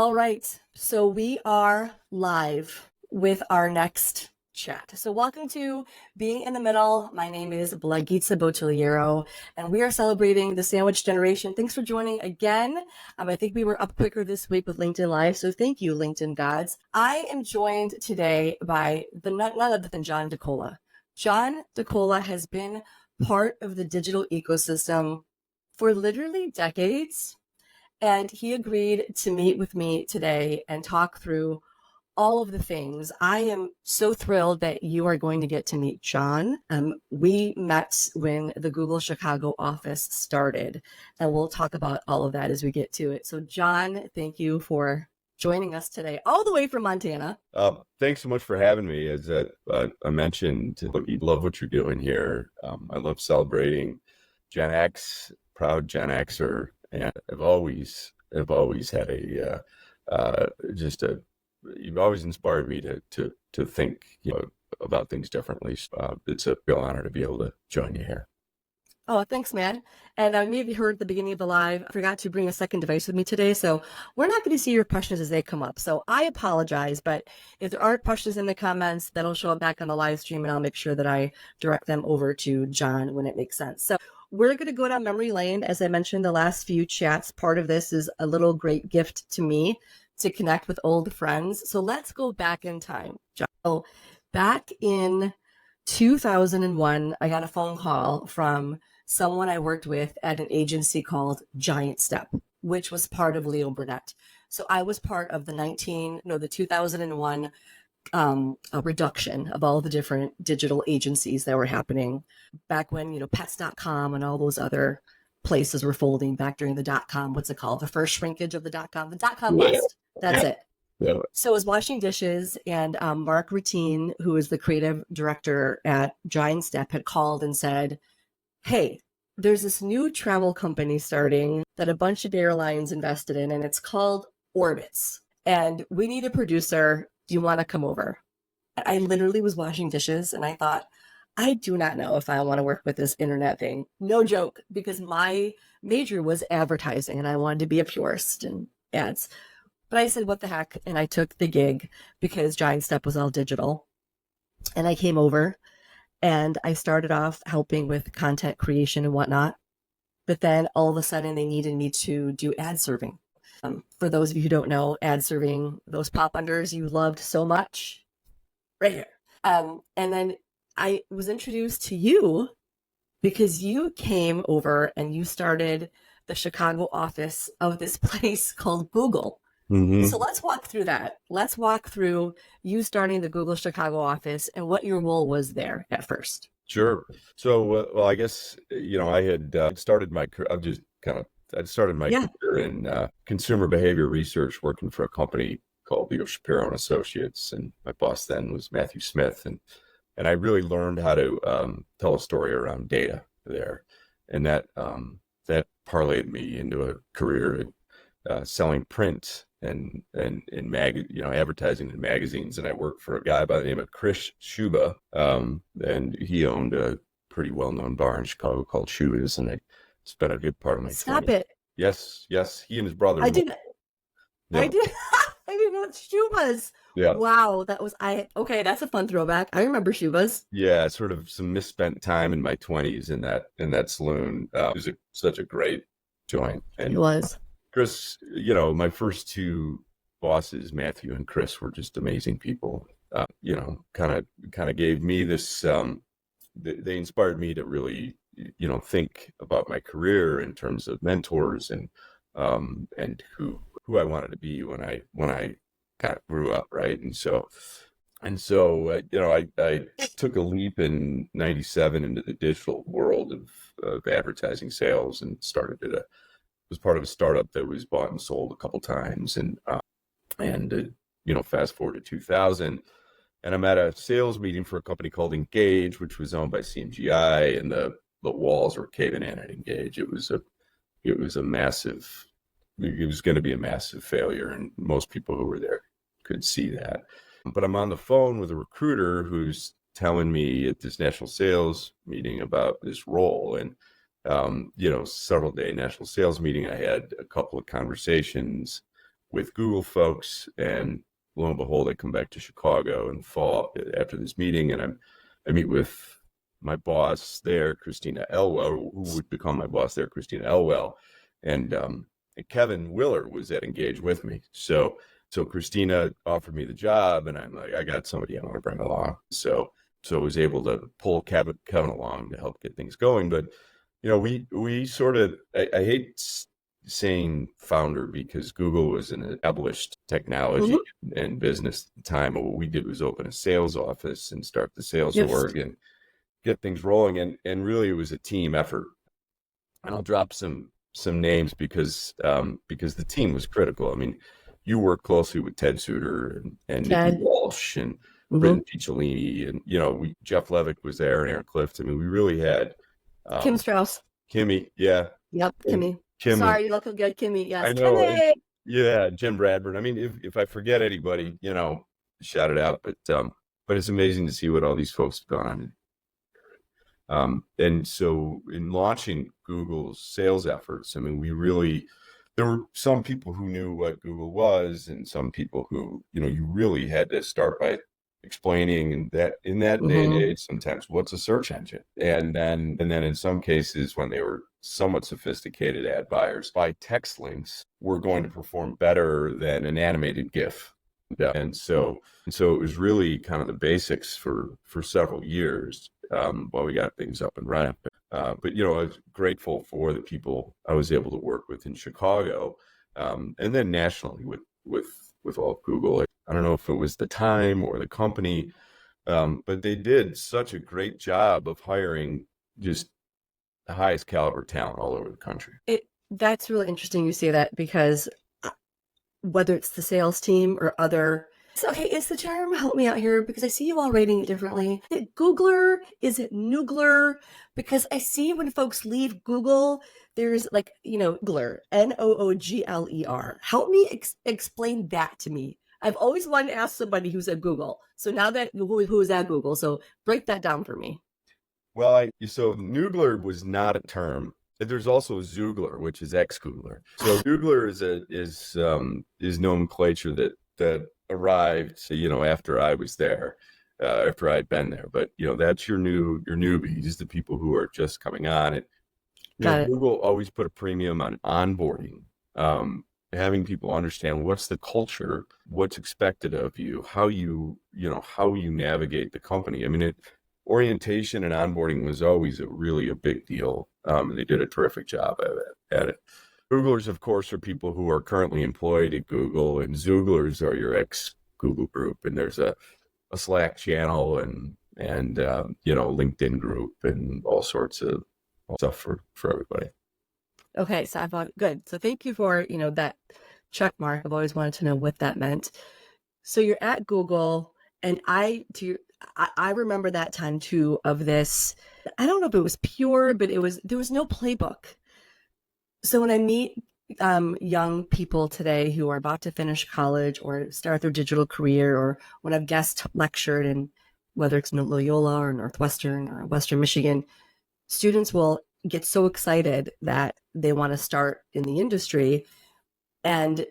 All right, so we are live with our next chat. So welcome to Being in the Middle. My name is Blagica, and we are celebrating the sandwich generation. Thanks for joining again. I think we were up quicker this week with LinkedIn Live, so thank you, LinkedIn gods. I am joined today by none other than John DiCola. John DiCola has been part of the digital ecosystem for literally decades. And he agreed to meet with me today and talk through all of the things. I am so thrilled that you are going to get to meet John. We met when the Google Chicago office started, and we'll talk about all of that as we get to it. So John, thank you for joining us today, all the way from Montana. Thanks so much for having me. As I mentioned, I love what you're doing here. I love celebrating Gen X, proud Gen Xer. And I've always had you've always inspired me to think, about things differently. It's a real honor to be able to join you here. Oh, thanks, man. And maybe you heard at the beginning of the live, I forgot to bring a second device with me today. So we're not going to see your questions as they come up. So I apologize, but if there aren't questions in the comments, that'll show up back on the live stream, and I'll make sure that I direct them over to John when it makes sense. So we're going to go down memory lane. As I mentioned, the last few chats, part of this is a little great gift to me to connect with old friends. So let's go back in time, John. So back in 2001, I got a phone call from someone I worked with at an agency called Giant Step, which was part of Leo Burnett. So I was part of the 2001 a reduction of all the different digital agencies that were happening back when, pets.com and all those other places were folding back during the .com, what's it called? The first shrinkage of the .com bust. That's it. Yeah. So I was washing dishes, and Mark Routine, who is the creative director at Giant Step, had called and said, hey, there's this new travel company starting that a bunch of airlines invested in, and it's called Orbitz. And we need a producer. Do you want to come over? I literally was washing dishes, and I thought, I do not know if I want to work with this internet thing. No joke, because my major was advertising, and I wanted to be a purist in ads. But I said, what the heck? And I took the gig because Giant Step was all digital. And I came over, and I started off helping with content creation and whatnot. But then all of a sudden, they needed me to do ad serving. For those of you who don't know, ad serving, those pop unders you loved so much, right here. And then I was introduced to you because you came over and you started the Chicago office of this place called Google. Mm-hmm. So let's walk through that. Let's walk through you starting the Google Chicago office and what your role was there at first. Sure. So, well, I guess, I had started my career. I started my career in consumer behavior research, working for a company called Leo Shapiro and Associates, and my boss then was Matthew Smith, and I really learned how to tell a story around data there, and that parlayed me into a career in selling print and advertising in magazines. And I worked for a guy by the name of Chris Schuba, and he owned a pretty well-known bar in Chicago called Schuba's, and I spent a good part of my Stop 20s. it. Yes, he and his brother. I did. I didn't know what Schuba's. Yeah. Wow, okay, that's a fun throwback. I remember Schuba's. Yeah, sort of some misspent time in my 20s in that saloon. It was such a great joint. And it was. Chris, my first two bosses, Matthew and Chris, were just amazing people. Kind of gave me this. They inspired me to really, think about my career in terms of mentors and who I wanted to be when I kind of grew up, right? And so I took a leap in '97 into the digital world of advertising sales, and was part of a startup that was bought and sold a couple times, and fast forward to 2000, and I'm at a sales meeting for a company called Engage, which was owned by CMGI, and the walls were caving in at Engage. It was going to be a massive failure, and most people who were there could see that. But I'm on the phone with a recruiter who's telling me at this national sales meeting about this role, and several day national sales meeting. I had a couple of conversations with Google folks, and lo and behold, I come back to Chicago in the fall after this meeting, and I meet with my boss there, Christina Elwell, who would become my boss there, Christina Elwell, and Kevin Willer was at Engage with me. So Christina offered me the job, and I'm like, I got somebody I want to bring along. So I was able to pull Kevin along to help get things going. But we sort of, I hate saying founder because Google was an established technology and business at the time. But what we did was open a sales office and start the sales org and get things rolling. And really it was a team effort. And I'll drop some names because the team was critical. I mean, you work closely with Ted Suter and Nikki Walsh and Britton Picciolini, and Jeff Levick was there, and Aaron Clift. I mean, we really had Kim Strauss. Kimmy, yeah. Yep, Kimmy. Sorry, you look good, Kimmy. Yes, I know. Kimmy. Yeah, Jim Bradburn. I mean, if I forget anybody, shout it out. But it's amazing to see what all these folks have gone on. And so in launching Google's sales efforts, I mean, there were some people who knew what Google was, and some people who, you really had to start by explaining that in that day and age, sometimes what's a search engine, and then in some cases when they were somewhat sophisticated ad buyers, by text links were going to perform better than an animated GIF. Yeah. And so it was really kind of the basics for several years while we got things up and running. But I was grateful for the people I was able to work with in Chicago, and then nationally with all of Google. I don't know if it was the time or the company, but they did such a great job of hiring just the highest caliber talent all over the country. That's really interesting you say that, because whether it's the sales team or other... Okay, is the term, help me out here, because I see you all rating it differently. Is it Googler? Is it Noogler? Because I see when folks leave Google, there's like, Noogler, Noogler. Help me explain that to me. I've always wanted to ask somebody who's at Google. So now that who is at Google, so break that down for me. Well, so Noogler was not a term. There's also Zoogler, which is ex-Googler. So Zoogler is nomenclature that arrived, after I was there, after I'd been there. But that's your newbies, the people who are just coming on. And Google always put a premium on onboarding, having people understand what's the culture, what's expected of you, how you navigate the company. I mean, orientation and onboarding was always a big deal. And they did a terrific job at it. Googlers, of course, are people who are currently employed at Google, and Zooglers are your ex-Google group. And there's a Slack channel and LinkedIn group and all sorts of stuff for everybody. Okay, so I thought, good. So thank you for, that check mark. I've always wanted to know what that meant. So you're at Google, and I remember that time too of this. I don't know if it was pure, but there was no playbook. So when I meet young people today who are about to finish college or start their digital career, or when I've guest lectured in whether it's Loyola or Northwestern or Western Michigan, students will get so excited that they want to start in the industry, and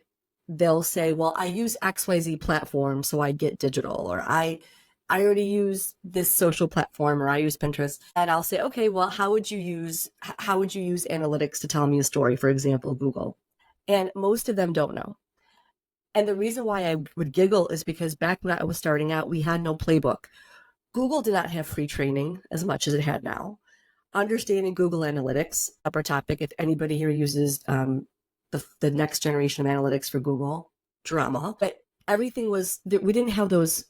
they'll say, well, I use XYZ platform, so I get digital, or I already use this social platform, or I use Pinterest. And I'll say, okay, well, how would you use analytics to tell me a story? For example, Google. And most of them don't know. And the reason why I would giggle is because back when I was starting out, we had no playbook. Google did not have free training as much as it had now. Understanding Google Analytics, upper topic, if anybody here uses the next generation of analytics for Google, drama. But everything we didn't have those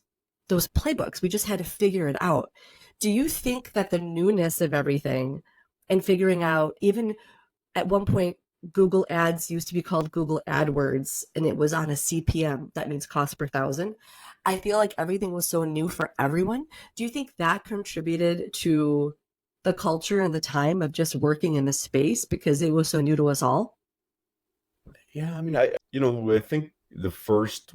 playbooks. We just had to figure it out. Do you think that the newness of everything and figuring out, even at one point, Google Ads used to be called Google AdWords, and it was on a CPM, that means cost per thousand. I feel like everything was so new for everyone. Do you think that contributed to the culture and the time of just working in the space because it was so new to us all? Yeah, I mean, I think the first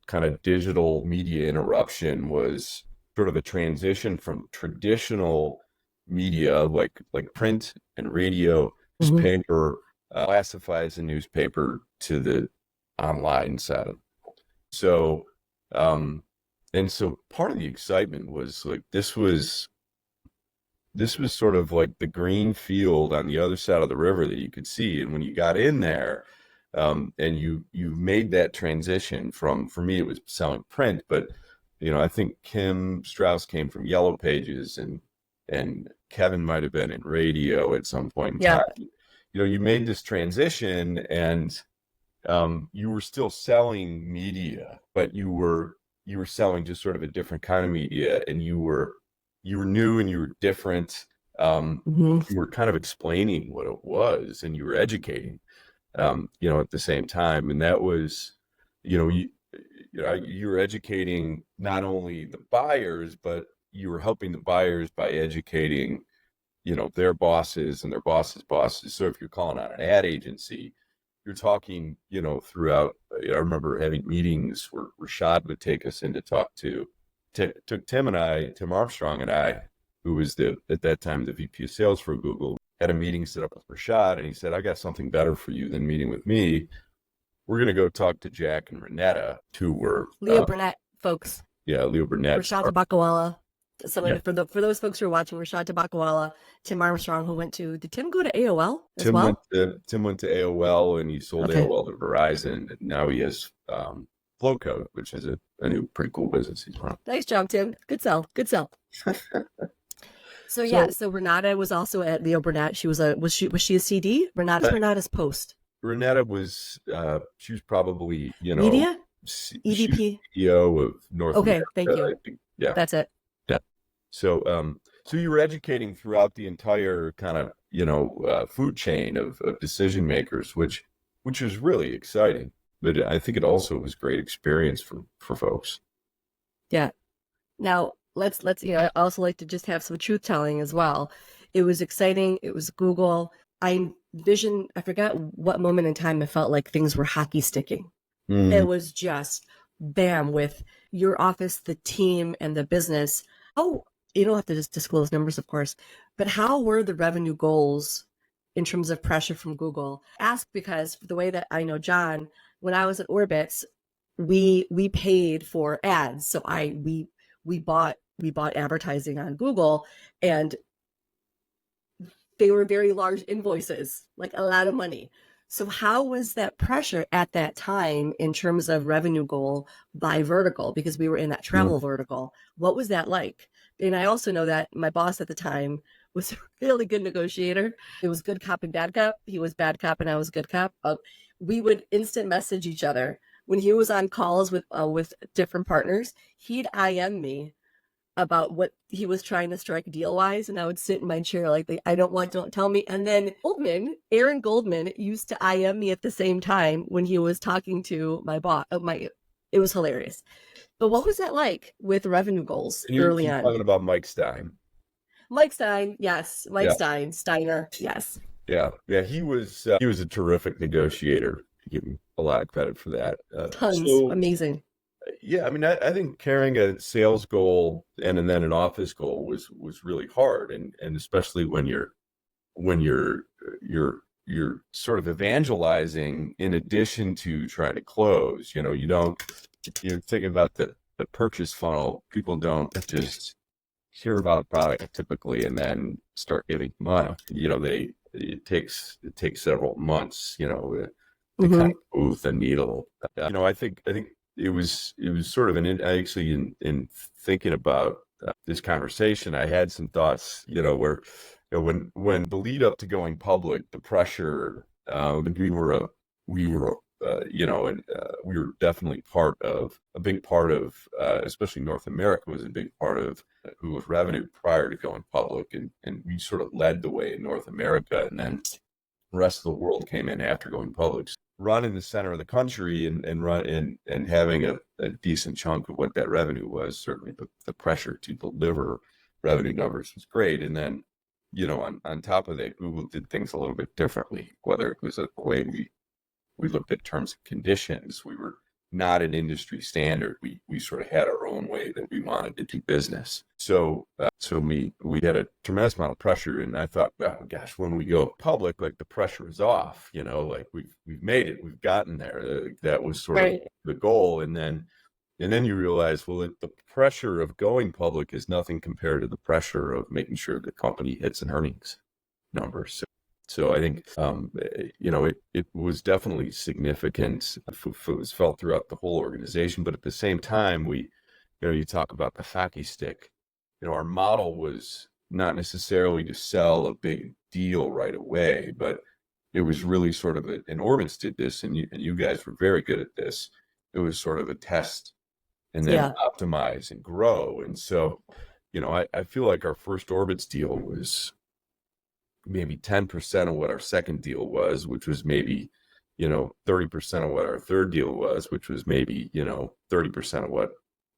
kind of digital media interruption was sort of a transition from traditional media like print and radio, newspaper, classified as a newspaper, to the online side. So, and so part of the excitement was like this was sort of like the green field on the other side of the river that you could see. And when you got in there, and you made that transition from, for me, it was selling print, but I think Kim Strauss came from Yellow Pages, and Kevin might have been in radio at some point in Yeah. time. You made this transition, and you were still selling media, but you were selling just sort of a different kind of media, and you were new and you were different. hmm You were kind of explaining what it was, and you were educating, at the same time. And that was, you were educating not only the buyers, but you were helping the buyers by educating, their bosses and their bosses' bosses. So if you're calling on an ad agency, you're talking, throughout. I remember having meetings where Rashad would take us in to talk took Tim Armstrong and I, who was at that time the VP of sales for Google, had a meeting set up with Rashad, and he said, I got something better for you than meeting with me. We're going to go talk to Jack and Renetta, who were Leo Burnett, folks. yeah, Leo Burnett. Rashad Tabakawala. Yeah. For those folks who are watching, Rashad Tabakawala, Tim Armstrong, who went to, did Tim go to AOL as well? Tim went to AOL, and he sold Okay. AOL to Verizon, and now he has Flowcode, which is a new pretty cool business he's run. Nice job, Tim. Good sell. So Renata was also at Leo Burnett. She was she a CD? Renata's post. Renetta was she was probably Media? EVP? CEO of North America. Thank you. I think. Yeah, that's it. Yeah. So so you were educating throughout the entire kind of food chain of decision makers, which was really exciting. But I think it also was great experience for folks. Yeah. Now let's I also like to just have some truth telling as well. It was exciting. It was Google. I forgot what moment in time I felt like things were hockey sticking. It was just bam, with your office, the team, and the business. Oh, you don't have to just disclose numbers, of course, but how were the revenue goals in terms of pressure from Google? Ask because the way that I know John, when I was at Orbitz, we paid for ads. So we bought advertising on Google, and they were very large invoices, like a lot of money. So how was that pressure at that time in terms of revenue goal by vertical? Because we were in that travel vertical. What was that like? And I also know that my boss at the time was a really good negotiator. It was good cop and bad cop. He was bad cop and I was good cop. We would instant message each other. When he was on calls with different partners, he'd IM me about what he was trying to strike deal wise, and I would sit in my chair like, don't tell me. And then Aaron Goldman used to IM me at the same time when he was talking to my boss. It was hilarious. But what was that like with revenue goals early on? Talking about Mike Stein. Mike Stein, yes. Steiner, yes. Yeah. He was a terrific negotiator. Give him a lot of credit for that. Tons, amazing. Yeah, I mean, I think carrying a sales goal and then an office goal was really hard, and especially when you're sort of evangelizing in addition to trying to close. You're thinking about the purchase funnel. People don't just hear about a product typically and then start giving money. It takes several months. To kind of move the needle. I think it was sort of in thinking about this conversation, I had some thoughts, where when the lead up to going public, the pressure, we were definitely a big part of, especially North America was a big part of Google's revenue prior to going public, and we sort of led the way in North America, and then the rest of the world came in after going public. Running the center of the country and having a decent chunk of what that revenue was, certainly the pressure to deliver revenue numbers was great. And then, on top of that, Google did things a little bit differently, whether it was the way we looked at terms and conditions. We were not an industry standard. We sort of had our own way that we wanted to do business. So we had a tremendous amount of pressure, and I thought, oh gosh, when we go public, like the pressure is off. Like we've made it, we've gotten there. That was sort of the goal, and then you realize, well, the pressure of going public is nothing compared to the pressure of making sure the company hits an earnings number. So I think, it was definitely significant. It was felt throughout the whole organization, but at the same time, you talk about the hockey stick. Our model was not necessarily to sell a big deal right away, but it was really sort of and Orbitz did this, and you guys were very good at this. It was sort of a test and then optimize and grow. And so, I feel like our first Orbitz deal was maybe 10% of what our second deal was, which was maybe, 30% of what our third deal was, which was maybe, 30% of what,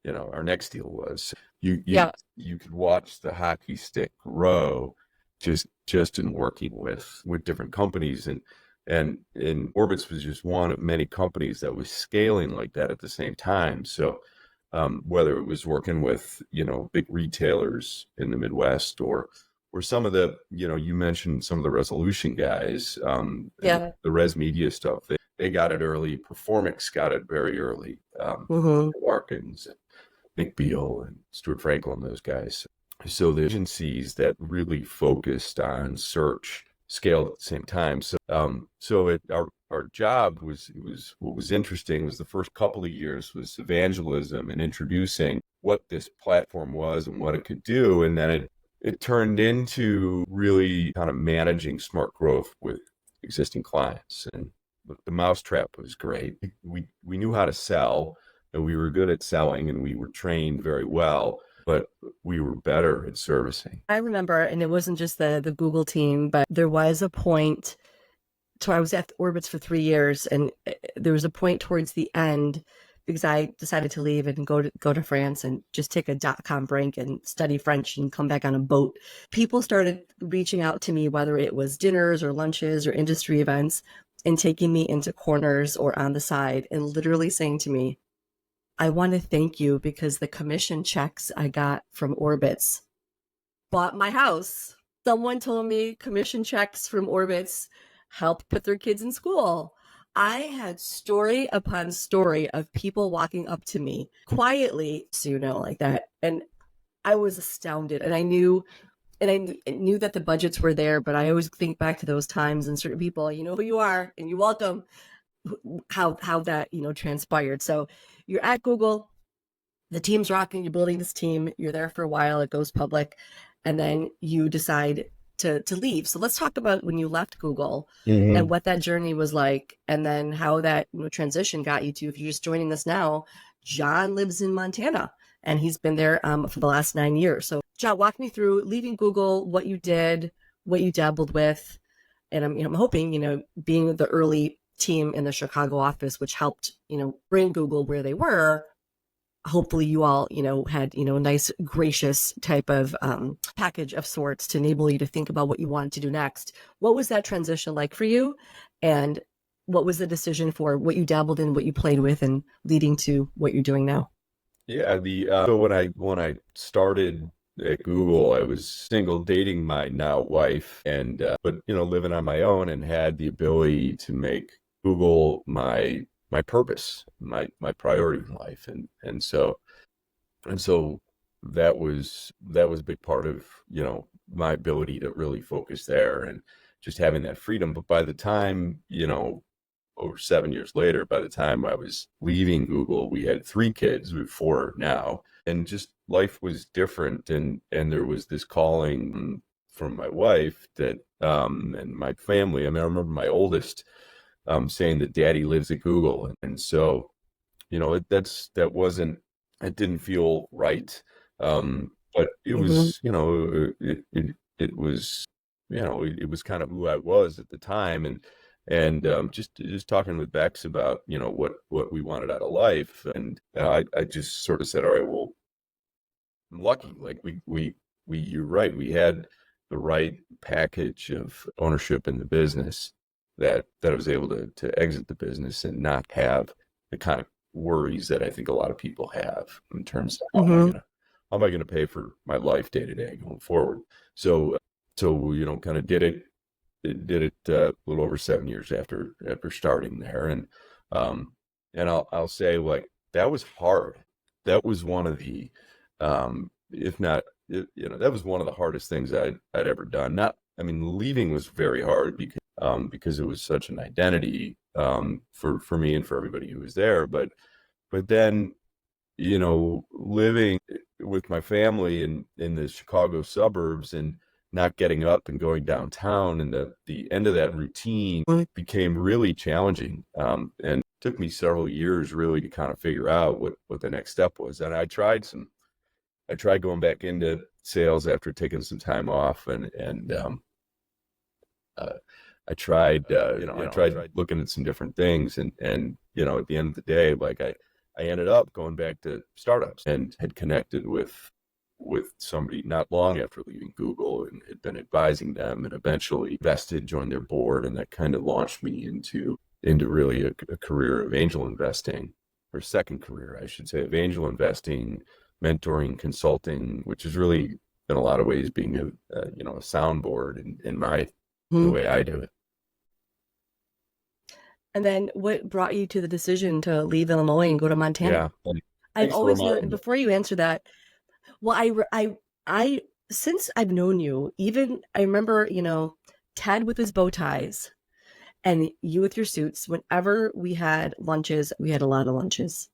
our next deal was. You could watch the hockey stick grow just in working with different companies. And Orbitz was just one of many companies that was scaling like that at the same time. So whether it was working with, big retailers in the Midwest or some of the, you mentioned some of the resolution guys, the res media stuff, they got it early. Performix got it very early. Larkins, and Nick Beal and Stuart Franklin, those guys. So the agencies that really focused on search scaled at the same time. So our job was what was interesting was the first couple of years was evangelism and introducing what this platform was and what it could do, and then it turned into really kind of managing smart growth with existing clients. And the mousetrap was great. We knew how to sell, and we were good at selling, and we were trained very well, but we were better at servicing. I remember, and it wasn't just the Google team, but there was a point. So I was at Orbitz for 3 years, and there was a point towards the end because I decided to leave and go to France and just take a .com break and study French and come back on a boat. People started reaching out to me, whether it was dinners or lunches or industry events, and taking me into corners or on the side and literally saying to me, I want to thank you because the commission checks I got from Orbitz bought my house. Someone told me commission checks from Orbitz helped put their kids in school. I had story upon story of people walking up to me quietly, like that. And I was astounded. And I knew that the budgets were there, but I always think back to those times and certain people, you know who you are and you're welcome, how that, transpired. So you're at Google, the team's rocking, you're building this team, you're there for a while, it goes public, and then you decide to leave. So let's talk about when you left Google and what that journey was like, and then how that transition got you to, if you're just joining us now, John lives in Montana and he's been there for the last 9 years. So John, walk me through leaving Google, what you did, what you dabbled with. And I'm hoping, being the early team in the Chicago office, which helped, bring Google where they were, hopefully you all, had, a nice, gracious type of package of sorts to enable you to think about what you wanted to do next. What was that transition like for you? And what was the decision for what you dabbled in, what you played with, and leading to what you're doing now? Yeah, so when I started at Google, I was single, dating my now wife, and but living on my own, and had the ability to make Google my purpose, my priority in life, and so that was a big part of my ability to really focus there and just having that freedom. But by the time over 7 years later, by the time I was leaving Google, we had 3 kids, we have 4 now, and just life was different, and there was this calling from my wife that and my family. I mean, I remember my oldest saying that Daddy lives at Google, and so it didn't feel right, but it was it was it was kind of who I was at the time, and just talking with Bex about what we wanted out of life, and I just sort of said, all right, well, I'm lucky, like we you're right, we had the right package of ownership in the business that I was able to exit the business and not have the kind of worries that I think a lot of people have in terms of Mm-hmm. how am I gonna pay for my life day to day going forward. So kind of did it a little over 7 years after starting there, um, and I'll say, like, that was hard. That was one of the, if not, that was one of the hardest things I'd ever done. Not, I mean, leaving was very hard because it was such an identity, for me and for everybody who was there. But then, living with my family in the Chicago suburbs and not getting up and going downtown, and the end of that routine became really challenging. And it took me several years really to kind of figure out what the next step was. And I tried going back into sales after taking some time off, and uh, I tried looking at some different things, and at the end of the day, like, I ended up going back to startups and had connected with somebody not long after leaving Google, and had been advising them, and eventually joined their board, and that kind of launched me into really a career of angel investing, or second career, I should say, of angel investing, mentoring, consulting, which is really in a lot of ways being a soundboard in the way I do it. And then what brought you to the decision to leave Illinois and go to Montana? Yeah. I've always known, before you answer that, well, I since I've known you, even I remember, Ted with his bow ties and you with your suits. Whenever we had lunches, we had a lot of lunches.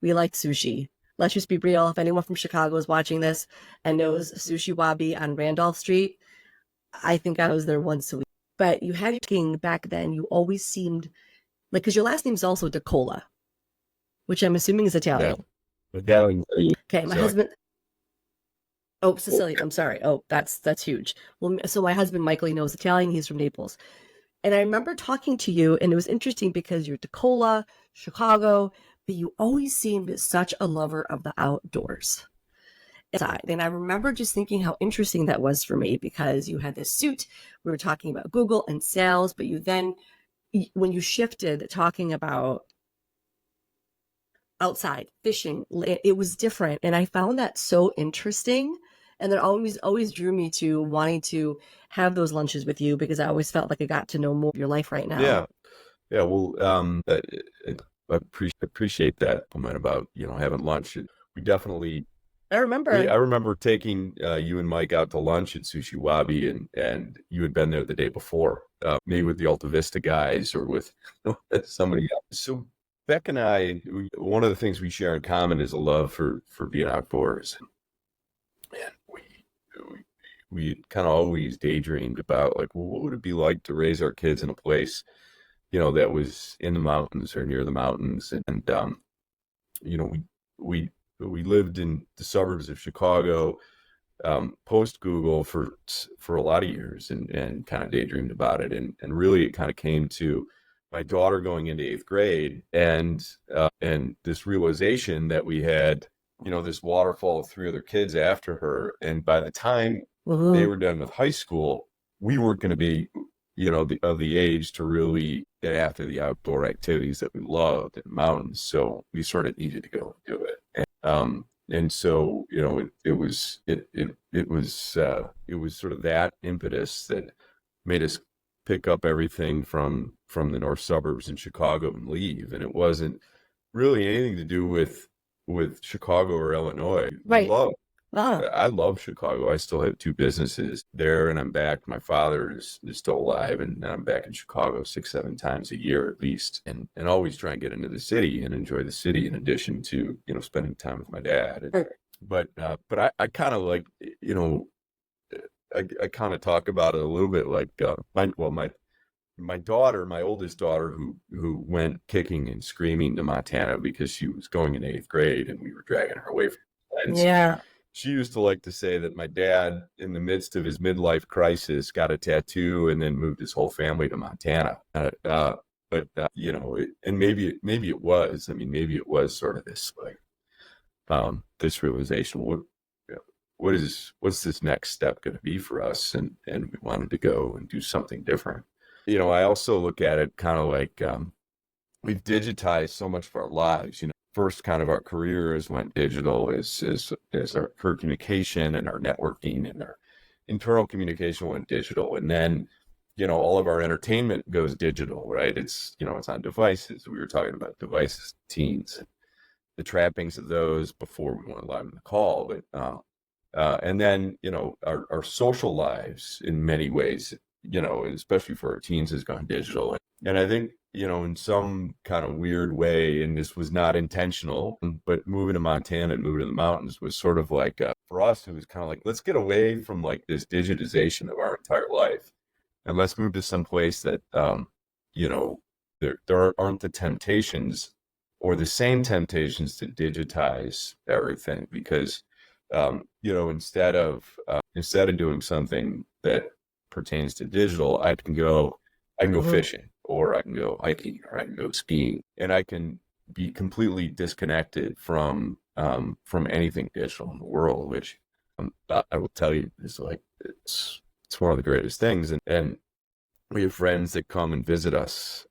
We liked sushi. Let's just be real. If anyone from Chicago is watching this and knows Sushi Wabi on Randolph Street, I think I was there once a week. But you had king back then. You always seemed like, because your last name is also DiCola, which I'm assuming is Italian. Yeah. Italian. Okay, my husband. Oh, Sicilian. I'm sorry. Oh, that's huge. Well, so my husband Michael, he knows Italian. He's from Naples, and I remember talking to you, and it was interesting because you're DiCola, Chicago, but you always seemed such a lover of the outdoors. And I remember just thinking how interesting that was for me, because you had this suit. We were talking about Google and sales, but you then, when you shifted talking about outside fishing, it was different, and I found that so interesting, and that always drew me to wanting to have those lunches with you, because I always felt like I got to know more of your life right now. Yeah. Well, I appreciate that comment about having lunch. We definitely. I remember. I remember taking you and Mike out to lunch at Sushi Wabi, and you had been there the day before, maybe with the Alta Vista guys or with somebody else. So Beck and I, one of the things we share in common is a love for being outdoors, and we kind of always daydreamed about, like, well, what would it be like to raise our kids in a place, that was in the mountains or near the mountains, and we lived in the suburbs of Chicago, post Google for a lot of years, and kind of daydreamed about it, and really it kind of came to my daughter going into 8th grade, and this realization that we had this waterfall of 3 other kids after her, and by the time they were done with high school, we weren't going to be of the age to really get after the outdoor activities that we loved in the mountains. So we sort of needed to go and do it. And so, it was sort of that impetus that made us pick up everything from the north suburbs in Chicago and leave. And it wasn't really anything to do with Chicago or Illinois. Right. I love Chicago. I still have 2 businesses there, and I'm back. My father is still alive, and I'm back in Chicago 6-7 times a year at least, and always try and get into the city and enjoy the city, in addition to spending time with my dad. But I kind of like, I kind of talk about it a little bit like my daughter, my oldest daughter, who went kicking and screaming to Montana because she was going in 8th grade and we were dragging her away from friends. Yeah. She used to like to say that my dad, in the midst of his midlife crisis, got a tattoo and then moved his whole family to Montana. And maybe it was. I mean, maybe it was sort of this, like, this realization. What's this next step going to be for us? And we wanted to go and do something different. I also look at it kind of like, we've digitized so much of our lives. First kind of our careers went digital as our communication and our networking and our internal communication went digital. And then, all of our entertainment goes digital, right? It's on devices. We were talking about devices, teens, the trappings of those before we went live in the call. And then, our social lives in many ways, especially for our teens, has gone digital. And I think, in some kind of weird way, and this was not intentional, but moving to Montana and moving to the mountains was sort of like, for us, it was kind of like, let's get away from like this digitization of our entire life. And let's move to some place that, there aren't the temptations or the same temptations to digitize everything because, instead of doing something that pertains to digital, I can go fishing, or I can go hiking, or I can go skiing, and I can be completely disconnected from anything digital in the world, which I will tell you is like, it's one of the greatest things. And we have friends that come and visit us,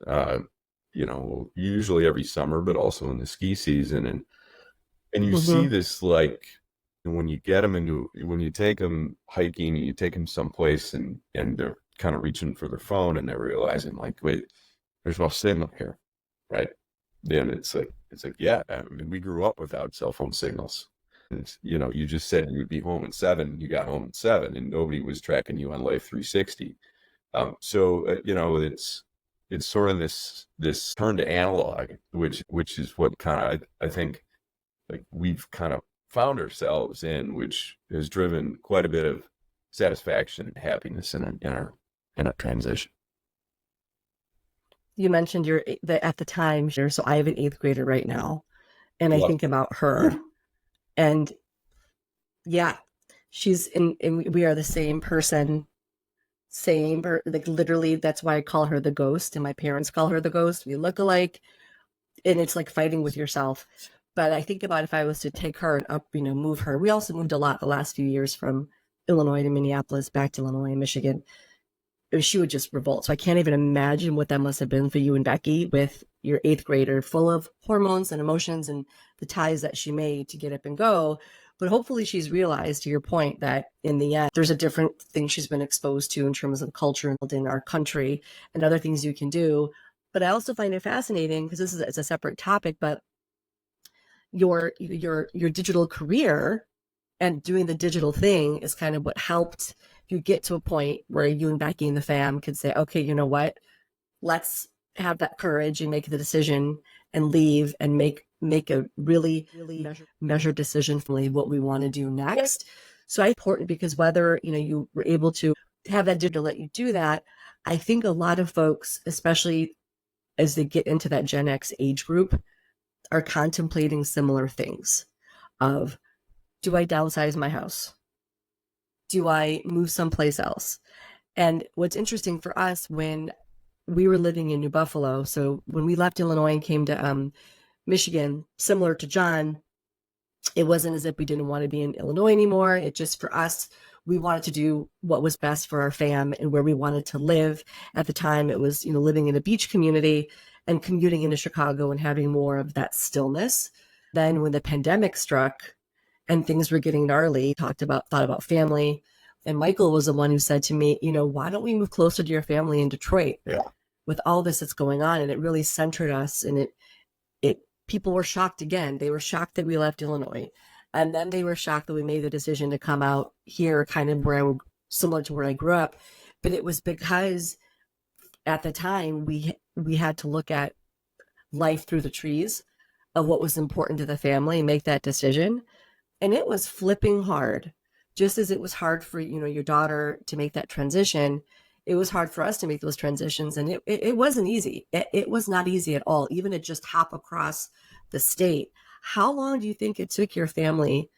usually every summer, but also in the ski season. And you see this, like, when you take them hiking, you take them someplace and they're kind of reaching for their phone and they're realizing like, wait, there's no signal here, right? Then it's like, yeah, I mean, we grew up without cell phone signals. You just said you would be home at 7, you got home at 7, and nobody was tracking you on Life 360. It's sort of this turn to analog, which is what kind of, I think, like, we've kind of found ourselves in, which has driven quite a bit of satisfaction and happiness in our transition. You mentioned at the time, so I have an 8th grader right now, and I think about her, and yeah, she's and we are the same person, like literally. That's why I call her the ghost, and my parents call her the ghost. We look alike, and it's like fighting with yourself. But I think about if I was to take her and move her. We also moved a lot the last few years from Illinois to Minneapolis, back to Illinois and Michigan. She would just revolt. So I can't even imagine what that must have been for you and Becky with your 8th grader, full of hormones and emotions and the ties that she made to get up and go. But hopefully she's realized, to your point, that in the end, there's a different thing she's been exposed to in terms of culture in our country and other things you can do. But I also find it fascinating, because it's a separate topic, but your digital career and doing the digital thing is kind of what helped you get to a point where you and Becky and the fam could say, okay, you know what, let's have that courage and make the decision and leave and make a really measured decision for what we want to do next. So it's important, because whether you were able to have that digital let you do that, I think a lot of folks, especially as they get into that Gen X age group, are contemplating similar things of, do I downsize my house? Do I move someplace else? And what's interesting for us, when we were living in New Buffalo, so when we left Illinois and came to Michigan, similar to John, it wasn't as if we didn't want to be in Illinois anymore. It just, for us, we wanted to do what was best for our fam and where we wanted to live. At the time, it was, living in a beach community and commuting into Chicago and having more of that stillness. Then when the pandemic struck and things were getting gnarly, thought about family. And Michael was the one who said to me, why don't we move closer to your family in Detroit? Yeah. With all this that's going on. And it really centered us. And people were shocked again. They were shocked that we left Illinois. And then they were shocked that we made the decision to come out here, kind of similar to where I grew up. But it was because at the time we had to look at life through the trees of what was important to the family and make that decision. And it was flipping hard. Just as it was hard for, your daughter to make that transition, it was hard for us to make those transitions. And it wasn't easy. It was not easy at all, even to just hop across the state. How long do you think it took your family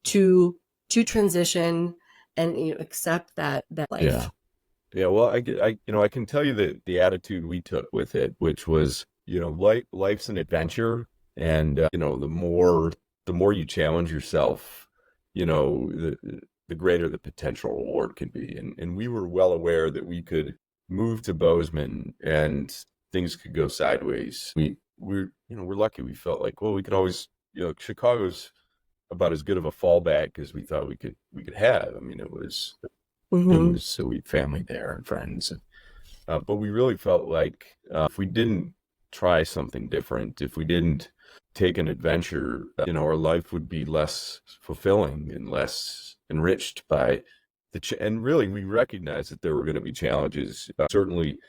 to transition and accept that life? Yeah. Well, I can tell you the attitude we took with it, which was, life's an adventure. And, the more you challenge yourself, the greater the potential reward can be. And we were well aware that we could move to Bozeman and things could go sideways. We're lucky. We felt like, well, we could always, Chicago's about as good of a fallback as we thought we could have. I mean, it was so we had family there and friends, but we really felt like if we didn't try something different, if we didn't take an adventure, our life would be less fulfilling and less enriched by and really we recognized that there were going to be challenges. Certainly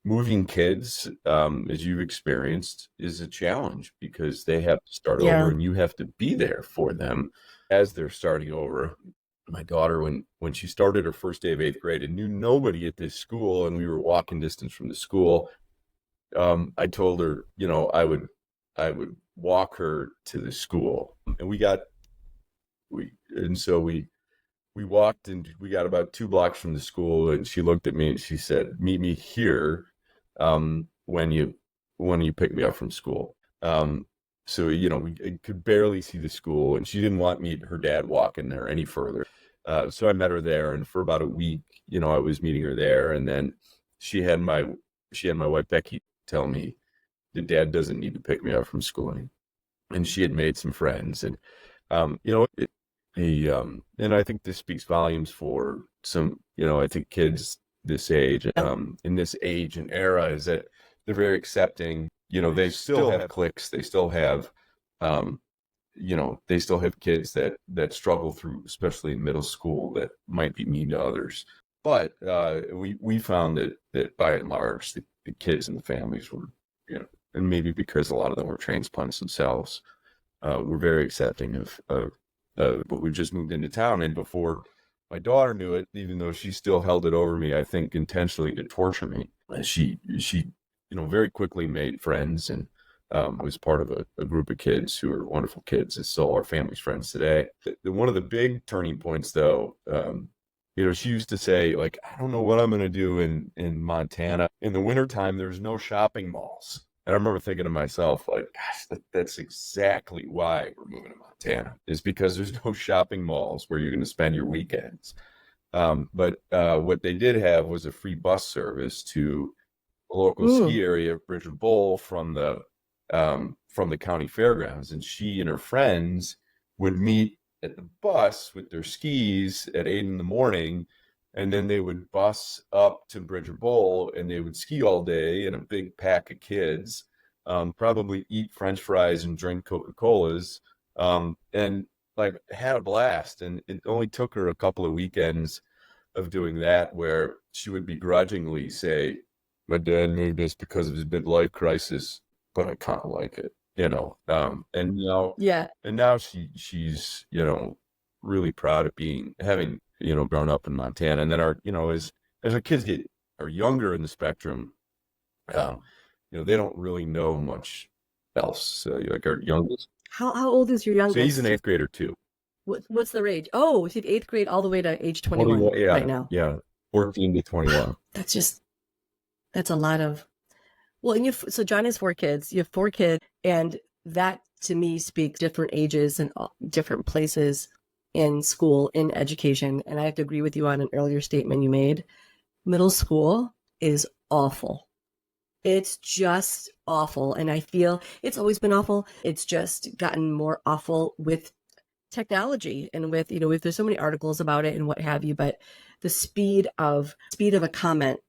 moving kids, as you've experienced, is a challenge because they have to start over and you have to be there for them as they're starting over. My daughter, when she started her first day of 8th grade and knew nobody at this school and we were walking distance from the school, I told her, I would walk her to the school, and we walked and we got about 2 blocks from the school, and she looked at me and she said, "Meet me here when you pick me up from school." So we could barely see the school, and she didn't want her dad walking there any further. So I met her there, and for about a week, I was meeting her there, and then she had my wife Becky tell me the dad doesn't need to pick me up from school anymore. And she had made some friends, and and I think this speaks volumes for some, I think kids this age, in this age and era, is that they're very accepting. They still have cliques, they still have, they still have kids that struggle through, especially in middle school, that might be mean to others. But we found that by and large, the kids and the families were, and maybe because a lot of them were transplants themselves, were very accepting of but we just moved into town, and before my daughter knew it, even though she still held it over me, I think intentionally to torture me, she very quickly made friends and was part of a group of kids who are wonderful kids and still are family's friends today. One of the big turning points, though, she used to say, like, I don't know what I'm going to do in Montana. In the wintertime, there's no shopping malls. And I remember thinking to myself, like, gosh, that's exactly why we're moving to Montana, is because there's no shopping malls where you're going to spend your weekends. But what they did have was a free bus service to a local ski area of Bridger Bowl from the county fairgrounds. And she and her friends would meet at the bus with their skis at 8 a.m, and then they would bus up to Bridger Bowl, and they would ski all day in a big pack of kids, probably eat French fries and drink Coca-Colas, and like had a blast. And it only took her a couple of weekends of doing that where she would begrudgingly say, "My dad moved us because of his midlife crisis, but I kind of like it," and now she's really proud of having grown up in Montana. And then as our kids are younger in the spectrum, they don't really know much else. Like our youngest. How old is your youngest? So he's an 8th grader too. What's their age? Oh, is it 8th grade all the way to age 21 right now? Yeah, 14 to 21. That's a lot of. Well, and so John has 4 kids. You have 4 kids, and that to me speaks different ages and different places in school, in education. And I have to agree with you on an earlier statement you made. Middle school is awful. It's just awful. And I feel it's always been awful. It's just gotten more awful with technology and with, there's so many articles about it and what have you, but the speed of a comment.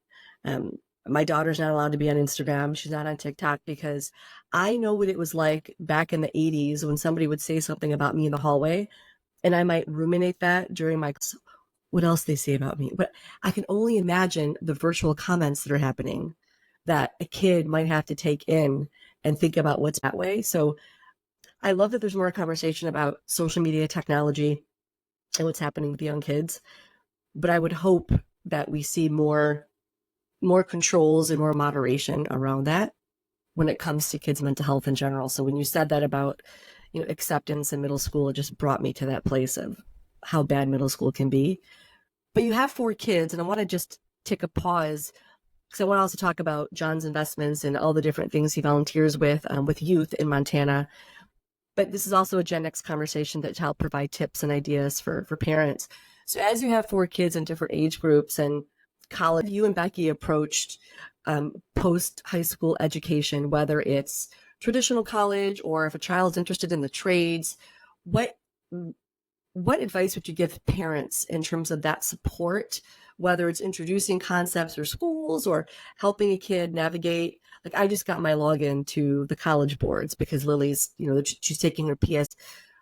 My daughter's not allowed to be on Instagram. She's not on TikTok because I know what it was like back in the 80s when somebody would say something about me in the hallway, and I might ruminate that during what else they say about me. But I can only imagine the virtual comments that are happening that a kid might have to take in and think about what's that way. So I love that there's more conversation about social media technology and what's happening with young kids. But I would hope that we see more controls and more moderation around that when it comes to kids' mental health in general. So when you said that about, acceptance in middle school, it just brought me to that place of how bad middle school can be. But you have 4 kids, and I want to just take a pause because I want to also talk about John's investments and all the different things he volunteers with youth in Montana. But this is also a Gen X conversation that help provide tips and ideas for parents. So as you have 4 kids in different age groups and college, you and Becky approached post-high school education, whether it's traditional college or if a child's interested in the trades, what advice would you give parents in terms of that support, whether it's introducing concepts or schools or helping a kid navigate? Like, I just got my login to the college boards because Lily's, she's taking her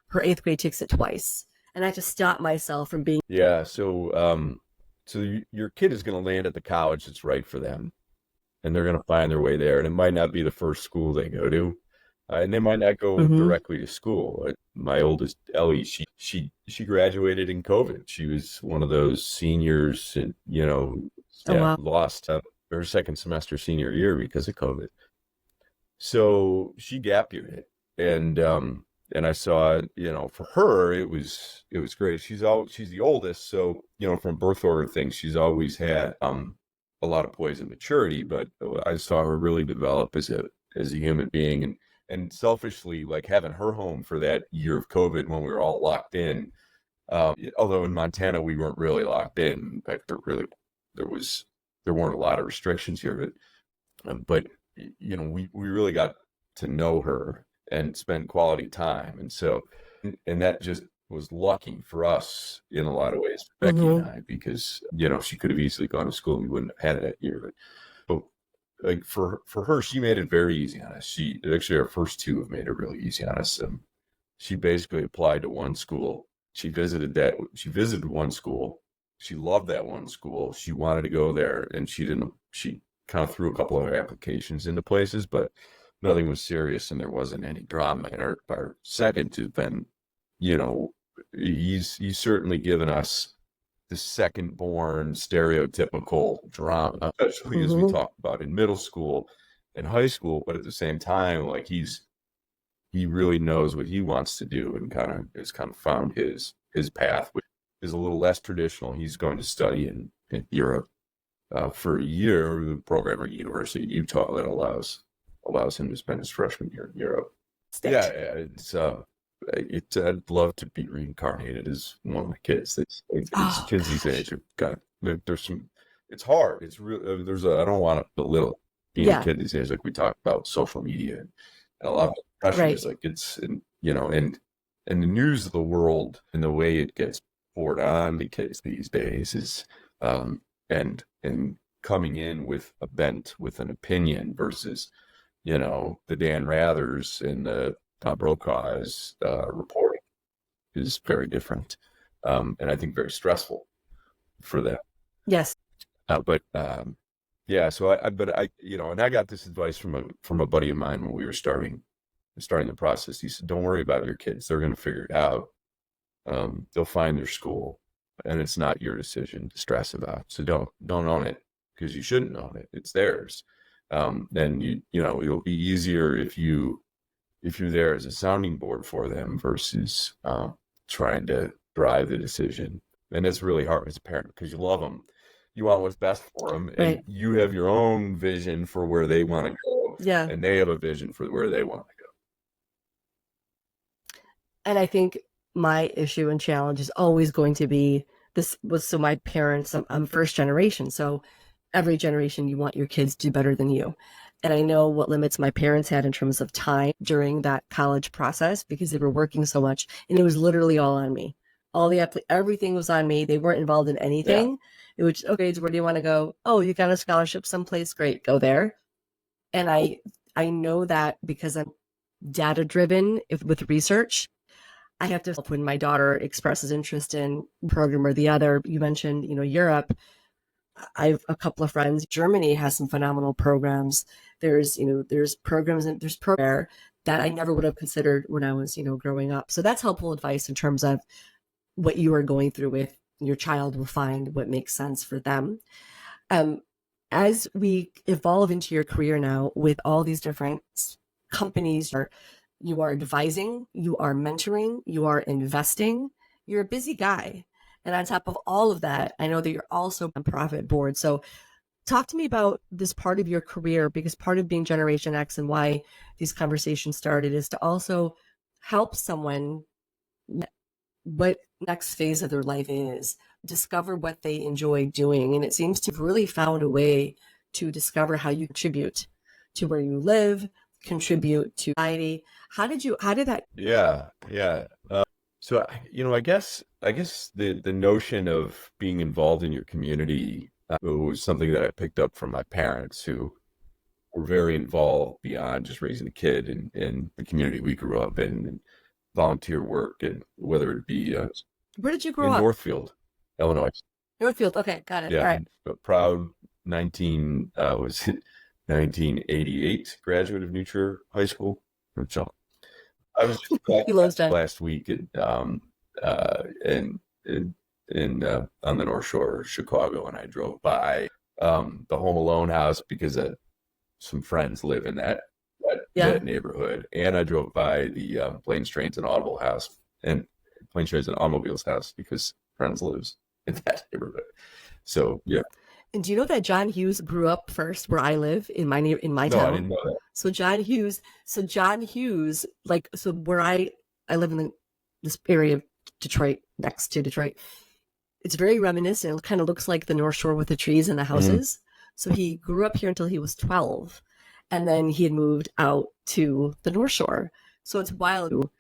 her 8th grade takes it twice. And I have to stop myself from being. Yeah. So your kid is going to land at the college that's right for them, and they're going to find their way there. And it might not be the first school they go to, and they might not go directly to school. My oldest, Ellie, she graduated in COVID. She was one of those seniors, and Wow. lost her second semester senior year because of COVID. So she gap yeared it, and I saw, for her, it was great. She's the oldest, so from birth order things, she's always had a lot of poise and maturity. But I saw her really develop as a human being, and selfishly, like, having her home for that year of COVID when we were all locked in. Although in Montana we weren't really locked in. In fact, there weren't a lot of restrictions here, but we really got to know her and spend quality time. And so, and that just was lucky for us in a lot of ways, Becky and I, because, she could have easily gone to school and we wouldn't have had it that year. But like for her, she made it very easy on us. She actually, our first two have made it really easy on us. She basically applied to one school. She visited one school. She loved that one school. She wanted to go there, and she kind of threw a couple of applications into places, but nothing was serious, and there wasn't any drama. And our second has been, he's certainly given us the second born stereotypical drama, especially as we talked about in middle school and high school. But at the same time, like, he really knows what he wants to do, and has found his path, which is a little less traditional. He's going to study in Europe for a year, the program at University of Utah that allows him to spend his freshman year in Europe. Yeah, I'd love to be reincarnated as one of my kids. Kids these days there's some. It's hard. It's real. I don't want to belittle being a kid these days. Like, we talk about social media and a lot of pressure is like, and the news of the world and the way it gets poured on the kids these days is and coming in with a bent, with an opinion, versus the Dan Rathers and the Tom Brokaw's reporting is very different, and I think very stressful for them. Yes. So I got this advice from a buddy of mine when we were starting the process. He said, "Don't worry about your kids; they're going to figure it out. They'll find their school, and it's not your decision to stress about. So don't own it, because you shouldn't own it. It's theirs. Then it'll be easier if you're there as a sounding board for them versus trying to drive the decision. And it's really hard as a parent, because you love them, you want what's best for them, and you have your own vision for where they want to go, and they have a vision for where they want to go." And I think my issue and challenge is always going to be so my parents, I'm first generation, so every generation you want your kids to do better than you. And I know what limits my parents had in terms of time during that college process, because they were working so much, and it was literally all on me. Everything was on me. They weren't involved in anything. It was, okay, where do you want to go? Oh, you got a scholarship someplace, great, go there. And I know that because I'm data driven with research. I have to help when my daughter expresses interest in a program or the other. You mentioned, Europe. I have a couple of friends. Germany has some phenomenal programs. There's programs and there's programs that I never would have considered when I was, growing up. So that's helpful advice in terms of what you are going through with your child. Will find what makes sense for them. As we evolve into your career now with all these different companies, you are advising, you are mentoring, you are investing, you're a busy guy. And on top of all of that, I know that you're also a nonprofit board. So talk to me about this part of your career, because part of being Generation X and why these conversations started is to also help someone what next phase of their life is, discover what they enjoy doing. And it seems to have really found a way to discover how you contribute to where you live, contribute to society. How did that? Yeah, yeah. So, I guess the notion of being involved in your community was something that I picked up from my parents, who were very involved beyond just raising a kid in the community we grew up in, and volunteer work, and whether it be Where did you grow in up? Northfield, Illinois. Northfield. Okay, got it. All Yeah, right. I'm a proud 1988 graduate of New Trier High School. So I was just back He loves that. last week in on the North Shore of Chicago, and I drove by the Home Alone house because some friends live in Yeah. that neighborhood, and I drove by the Planes, Trains, and Automobile house, and Planes, Trains, and Automobiles house because friends lives in that neighborhood. So yeah, And do you know that John Hughes grew up first where I live in my no, I town? didn't know that. So John Hughes, so where I live in this area of Detroit, next to Detroit. It's very reminiscent. It kind of looks like the North Shore with the trees and the houses. So he grew up here until he was 12, and then he had moved out to the North Shore. So it's wild,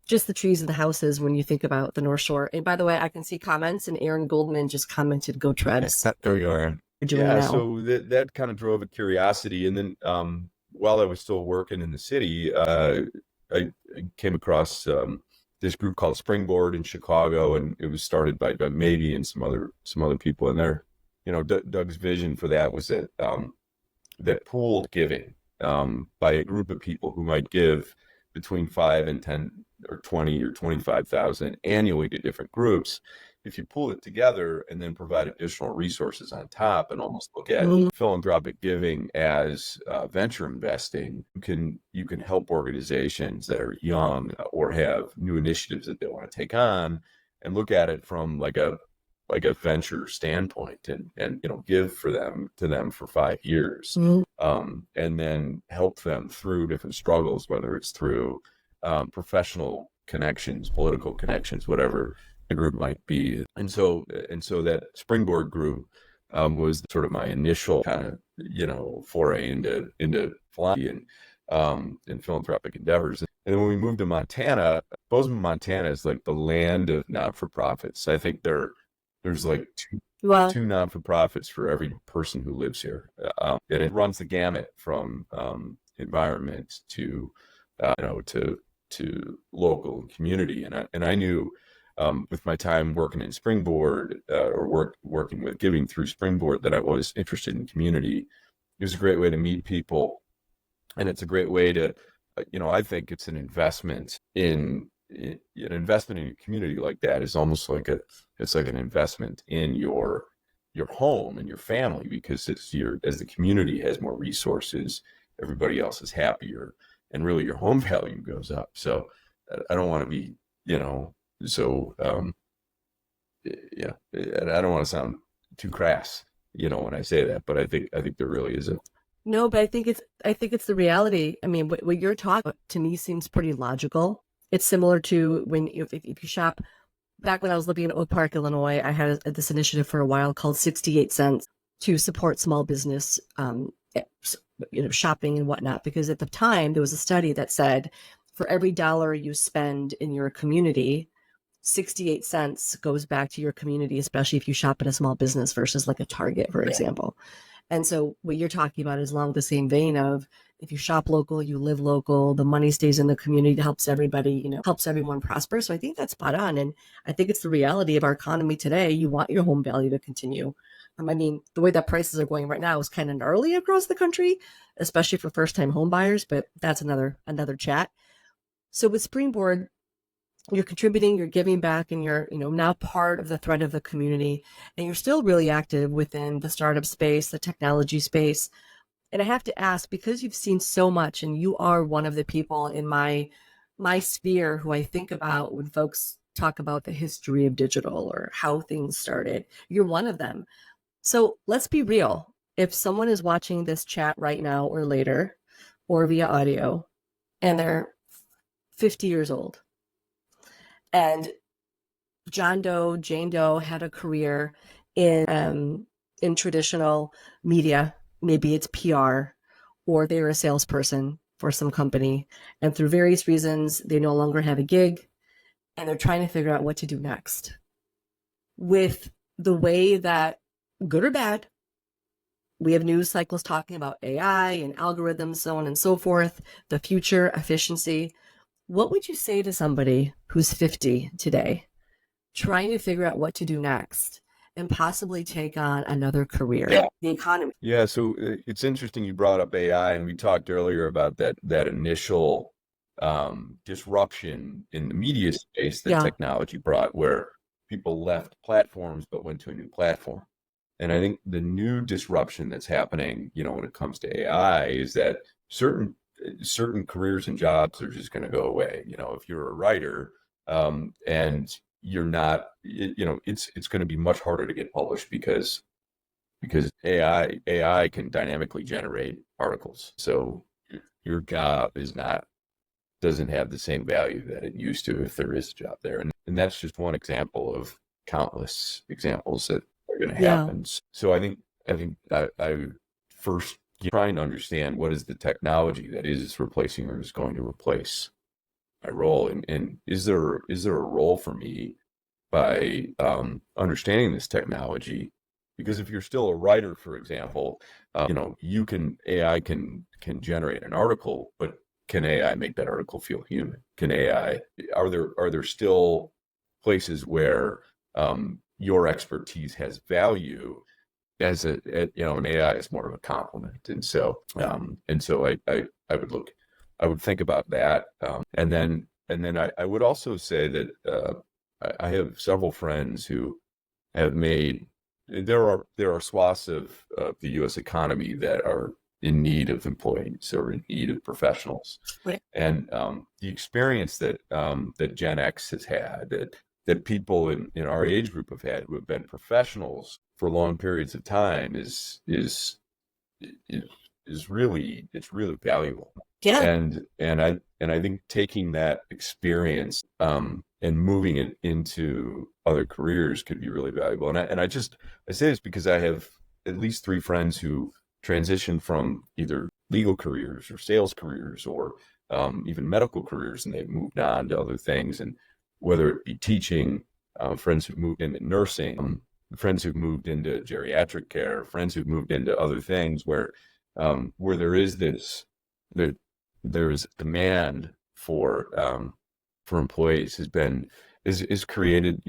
just the trees and the houses when you think about the North Shore. And by the way, I can see comments, and Aaron Goldman just commented, "Go Trebs." There you are. You're doing Yeah, now. so that kind of drove a curiosity, and then while I was still working in the city, I came across this group called Springboard in Chicago, and it was started by Maybe and some other people in there. Doug's vision for that was that pooled giving by a group of people who might give between 5 and 10 or 20 or 25,000 annually to different groups. If you pull it together and then provide additional resources on top, and almost look at philanthropic giving as venture investing, you can help organizations that are young or have new initiatives that they want to take on, and look at it from like a venture standpoint, and give to them for 5 years, and then help them through different struggles, whether it's through professional connections, political connections, whatever the group might be. And so that Springboard group was sort of my initial kind of foray into philanthropy and philanthropic endeavors. And then when we moved to Montana, Bozeman, Montana is like the land of not-for-profits. I think there's like two non-for-profits for every person who lives here, and it runs the gamut from environment to local and community. And I knew with my time working in Springboard, or working with giving through Springboard, that I was interested in community. It was a great way to meet people, and it's a great way to, I think it's an investment in an investment in a community like that is almost like an investment in your home and your family, because as the community has more resources, everybody else is happier, and really your home value goes up. So I don't want to be, so yeah, and I don't want to sound too crass, when I say that, but I think there really is No, but I think it's the reality. I mean, what you're talking about to me seems pretty logical. It's similar to when if you shop. Back when I was living in Oak Park, Illinois, I had this initiative for a while called 68 Cents to support small business, shopping and whatnot. Because at the time, there was a study that said for every dollar you spend in your community, 68 cents goes back to your community, especially if you shop at a small business versus like a Target, for example. And so what you're talking about is along the same vein of, if you shop local, you live local, the money stays in the community, helps everybody, helps everyone prosper. So I think that's spot on. And I think it's the reality of our economy today. You want your home value to continue. I mean, the way that prices are going right now is kind of gnarly across the country, especially for first-time home buyers, but that's another chat. So with Springboard, you're contributing, you're giving back, and you're, now part of the thread of the community, and you're still really active within the startup space, the technology space. And I have to ask, because you've seen so much, and you are one of the people in my sphere who I think about when folks talk about the history of digital or how things started. You're one of them. So let's be real. If someone is watching this chat right now or later, or via audio, and they're 50 years old, and John Doe, Jane Doe had a career in traditional media. Maybe it's PR, or they were a salesperson for some company, and through various reasons, they no longer have a gig, and they're trying to figure out what to do next. With the way that, good or bad, we have news cycles talking about AI and algorithms, so on and so forth, the future, efficiency. What would you say to somebody who's 50 today, trying to figure out what to do next and possibly take on another career? Yeah. The economy. Yeah, so it's interesting you brought up AI, and we talked earlier about that initial disruption in the media space that Yeah. technology brought, where people left platforms but went to a new platform. And I think the new disruption that's happening, when it comes to AI, is that certain careers and jobs are just going to go away. If you're a writer, and you're not, it's going to be much harder to get published because AI can dynamically generate articles. So your job doesn't have the same value that it used to if there is a job there. And that's just one example of countless examples that are going to happen. Yeah. So I think I first trying to understand what is the technology that is replacing or is going to replace my role, and is there a role for me by understanding this technology? Because if you're still a writer, for example, AI can generate an article, but can AI make that article feel human? Are there still places where your expertise has value as an AI is more of a compliment? And so I would think about that. And then I would also say that I have several friends who have made, there are swaths of the U.S. economy that are in need of employees or in need of professionals. Right. And the experience that Gen X has had, that people in our age group have had, who have been professionals for long periods of time, is really, it's really valuable. Yeah. And I think taking that experience and moving it into other careers could be really valuable. And I say this because I have at least 3 friends who transitioned from either legal careers or sales careers or even medical careers, and they've moved on to other things. And whether it be teaching, friends who've moved into nursing, friends who've moved into geriatric care, friends who've moved into other things where there is there is demand for employees is created,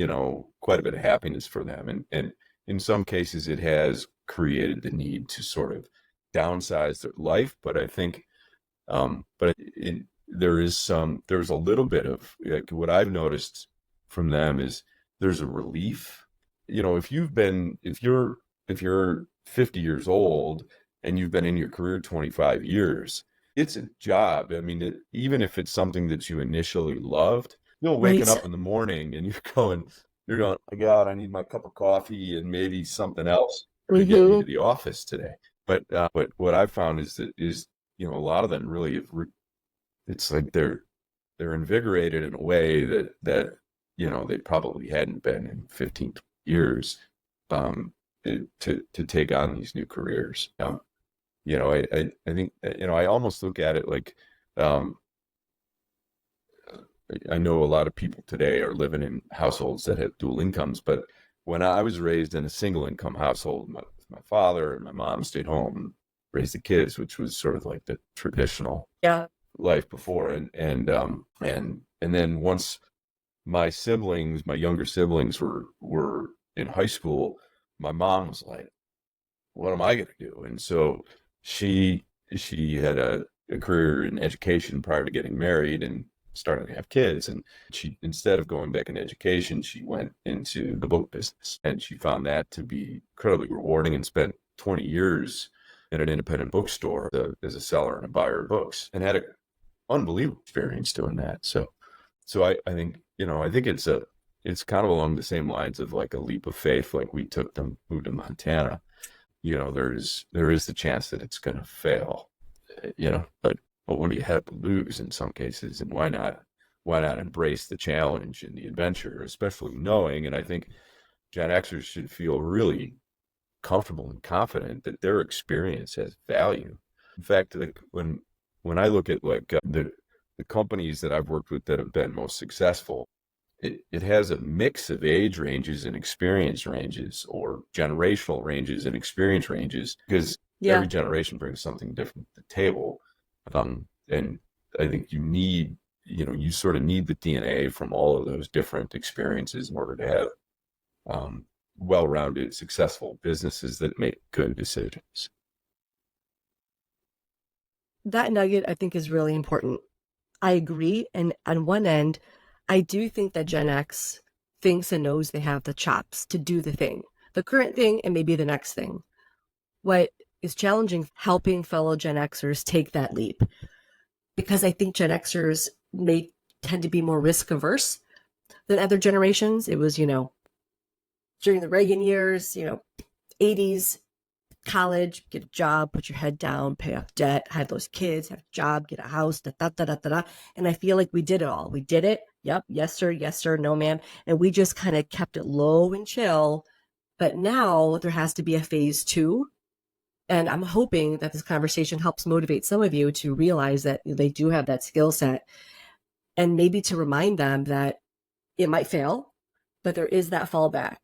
quite a bit of happiness for them. And in some cases it has created the need to sort of downsize their life. But I think, there's a little bit of, like, what I've noticed from them is there's a relief. If you're 50 years old and you've been in your career 25 years, it's a job. I mean, even if it's something that you initially loved, waking up in the morning and you're going, my God, I need my cup of coffee and maybe something else to get me to the office today. But what I've found is a lot of them really, it's like they're invigorated in a way that they probably hadn't been in 15 years to take on these new careers. I think, I almost look at it like, I know a lot of people today are living in households that have dual incomes, but when I was raised in a single income household, my father and my mom stayed home and raised the kids, which was sort of like the traditional life before. And then once my younger siblings were in high school, my mom was like, what am I going to do? And so she had a career in education prior to getting married and starting to have kids. And she, instead of going back in education, she went into the book business, and she found that to be incredibly rewarding, and spent 20 years in an independent bookstore as a seller and a buyer of books, and had an unbelievable experience doing that. So I think, I think it's kind of along the same lines of like a leap of faith. Like, we moved to Montana, there is the chance that it's going to fail, but what do you have to lose in some cases, and why not why not embrace the challenge and the adventure, especially knowing, and I think Gen Xers should feel really comfortable and confident that their experience has value. In fact, like when I look at like the companies that I've worked with that have been most successful, it has a mix of age ranges and experience ranges, or generational ranges and experience ranges, because Yeah. every generation brings something different to the table. And I think you sort of need the DNA from all of those different experiences in order to have well-rounded, successful businesses that make good decisions. That nugget I think is really important. I agree. And on one end, I do think that Gen X thinks and knows they have the chops to do the thing, the current thing, and maybe the next thing. What is challenging, helping fellow Gen Xers take that leap, because I think Gen Xers may tend to be more risk averse than other generations. It was, during the Reagan years, 80s, college, get a job, put your head down, pay off debt, have those kids, have a job, get a house, da da da da da da. And I feel like we did it all. We did it. Yep. Yes, sir, no, ma'am. And we just kind of kept it low and chill. But now there has to be a phase two. And I'm hoping that this conversation helps motivate some of you to realize that they do have that skill set, and maybe to remind them that it might fail, but there is that fallback,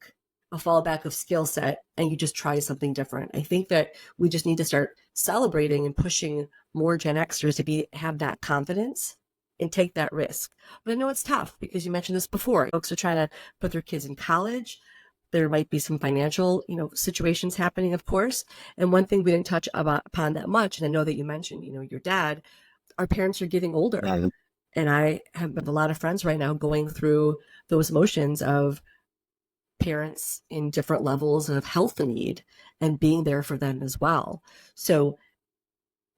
a fallback of skill set, and you just try something different. I think that we just need to start celebrating and pushing more Gen Xers to have that confidence and take that risk. But I know it's tough because you mentioned this before. Folks are trying to put their kids in college. There might be some financial, situations happening, of course. And one thing we didn't touch upon that much, and I know that you mentioned, your dad, our parents are getting older. Yeah. And I have a lot of friends right now going through those motions of parents in different levels of health need and being there for them as well. So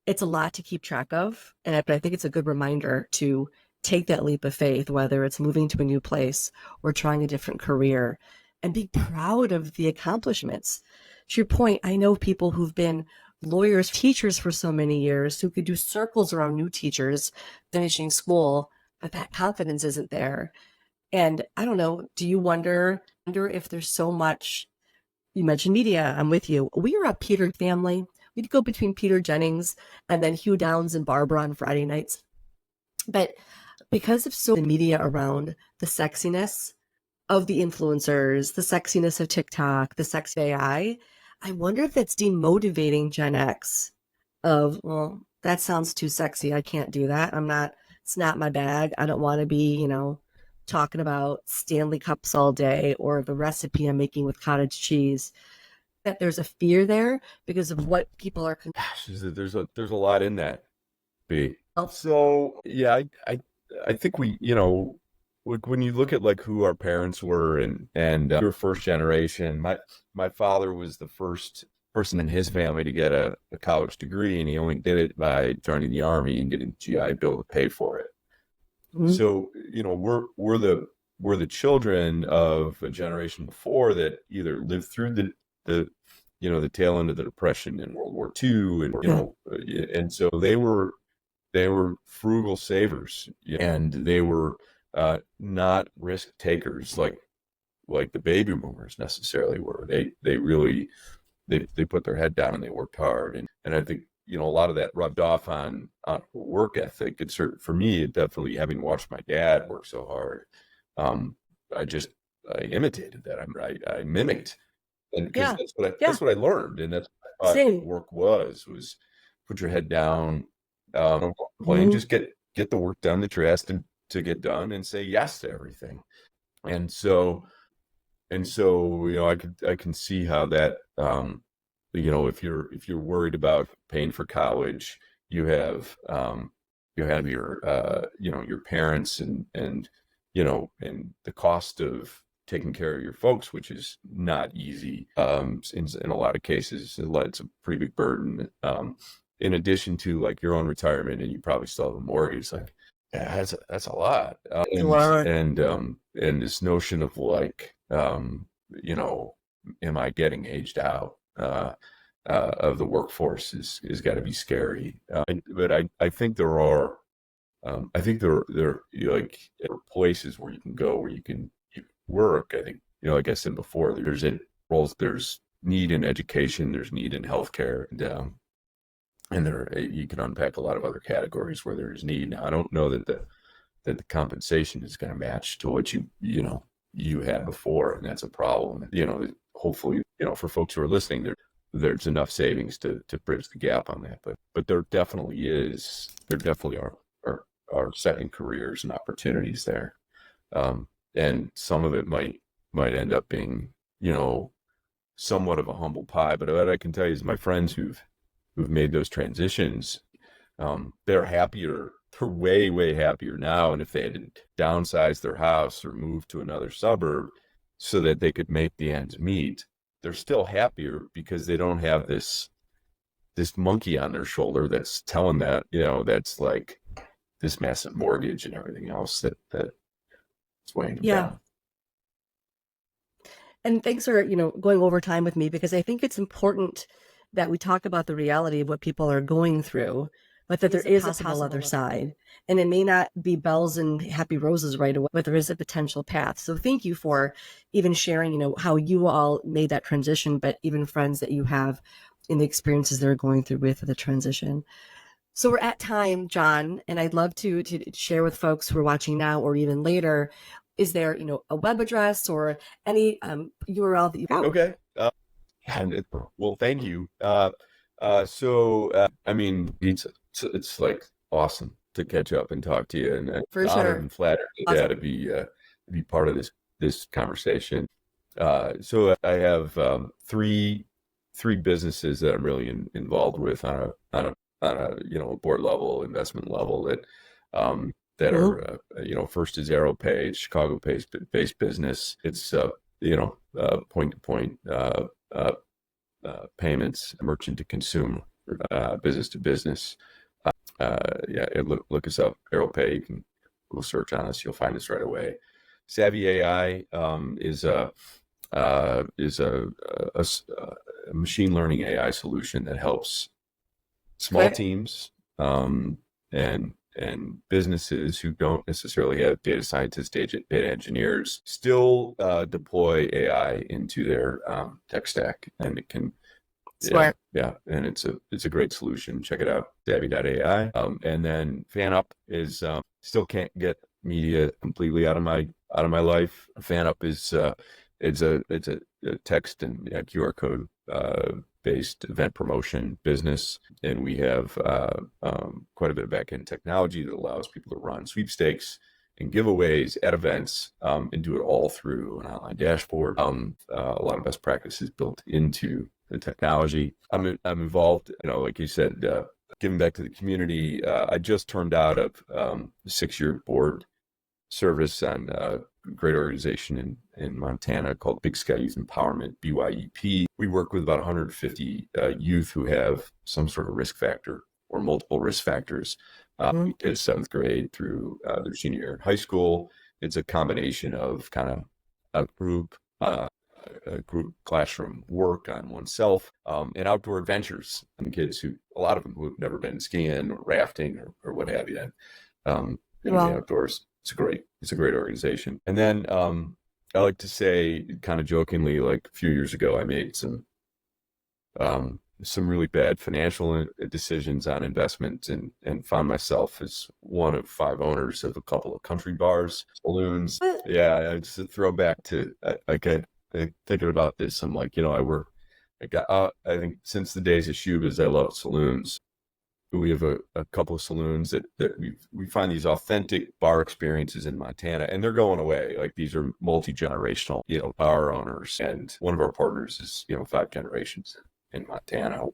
it's a lot to keep track of. But I think it's a good reminder to take that leap of faith, whether it's moving to a new place or trying a different career, and be proud of the accomplishments. To your point, I know people who've been lawyers, teachers for so many years, who could do circles around new teachers finishing school, but that confidence isn't there. And I don't know, do you wonder if there's so much, you mentioned media, I'm with you. We are a Peter family. We'd go between Peter Jennings and then Hugh Downs and Barbara on Friday nights. But because of so the media around the sexiness of the influencers, the sexiness of TikTok, the sex of AI, I wonder if that's demotivating Gen X of, well, that sounds too sexy. I can't do that. It's not my bag. I don't want to be, talking about Stanley Cups all day or the recipe I'm making with cottage cheese. That there's a fear there because of what people are. Gosh, there's a lot in that. B. So yeah, I think we, when you look at like who our parents were and we were first generation. My father was the first person in his family to get a college degree, and he only did it by joining the Army and getting the GI Bill to pay for it. Mm-hmm. So we're the children of a generation before that either lived through the tail end of the Depression in World War II, and and so they were frugal savers, and they were not risk takers like the baby boomers necessarily were. They really put their head down and they worked hard, and I think a lot of that rubbed off on work ethic. It's for me, definitely, having watched my dad work so hard, I imitated that. I mimicked, and because that's what I learned, and that's what I thought work was put your head down, and just get the work done that you're asked to get done, and say yes to everything. And so I can see how that if you're worried about paying for college, you have your parents and the cost of taking care of your folks, which is not easy in a lot of cases. It's a pretty big burden, in addition to like your own retirement, and you probably still have a mortgage. Like, yeah, that's a lot. And this notion of like, am I getting aged out of the workforce is got to be scary. But I think there are I think there like places where you can go where you work. I think, like I said before, there's roles, there's need in education, there's need in healthcare, and there you can unpack a lot of other categories where there's need. Now, I don't know that the compensation is going to match to what you had before, and that's a problem. Hopefully, for folks who are listening, there's enough savings to bridge the gap on that. But there definitely is. There definitely are setting careers and opportunities there, and some of it might end up being somewhat of a humble pie. But what I can tell you is my friends who've made those transitions, they're happier. They're way happier now. And if they had to downsize their house or move to another suburb so that they could make the ends meet, they're still happier because they don't have this monkey on their shoulder that's telling that, that's like this massive mortgage and everything else that's weighing them down. And thanks for, going over time with me, because I think it's important that we talk about the reality of what people are going through, but that there is a possible other side. And it may not be bells and happy roses right away, but there is a potential path. So thank you for even sharing, how you all made that transition, but even friends that you have in the experiences they're going through with the transition. So we're at time, John, and I'd love to share with folks who are watching now or even later. Is there, a web address or any URL that you got? Okay. Well, thank you. I mean, it's like awesome to catch up and talk to you, and For honored sure. and flattered, Awesome. to be part of this conversation. So I have three businesses that I'm really involved with on a board level, investment level that are first is AeroPay, Chicago-based business. It's point-to-point payments, merchant to consumer, business to business. Look us up, AeroPay. You can Google search on us, you'll find us right away. Savvy AI is a machine learning AI solution that helps small teams and businesses who don't necessarily have data scientists, data engineers, still deploy AI into their tech stack, and it can. Smart. Yeah, and it's a great solution. Check it out, savvy.ai. And then FanUp is still can't get media completely out of my life. FanUp is it's a text and QR code based event promotion business, and we have quite a bit of back-end technology that allows people to run sweepstakes and giveaways at events, and do it all through an online dashboard. A lot of best practices built into the technology. I'm involved, like you said, giving back to the community. I just turned out of a 6-year board service on a great organization in Montana called Big Sky Youth Empowerment, BYEP. We work with about 150 youth who have some sort of risk factor or multiple risk factors. We did 7th grade through their senior year in high school. It's a combination of kind of a group classroom work on oneself, and outdoor adventures, and kids who, a lot of them who have never been skiing or rafting or what have you. In the outdoors, it's a great organization. And then I like to say, kind of jokingly, like a few years ago, I made some really bad financial decisions on investment, and found myself as one of 5 owners of a couple of country bars, saloons. Yeah, it's a throwback to thinking about this. I'm like, I think since the days of Shubas, I love saloons. We have a couple of saloons that we find these authentic bar experiences in Montana, and they're going away. Like, these are multi-generational, bar owners, and one of our partners is 5 generations in Montana.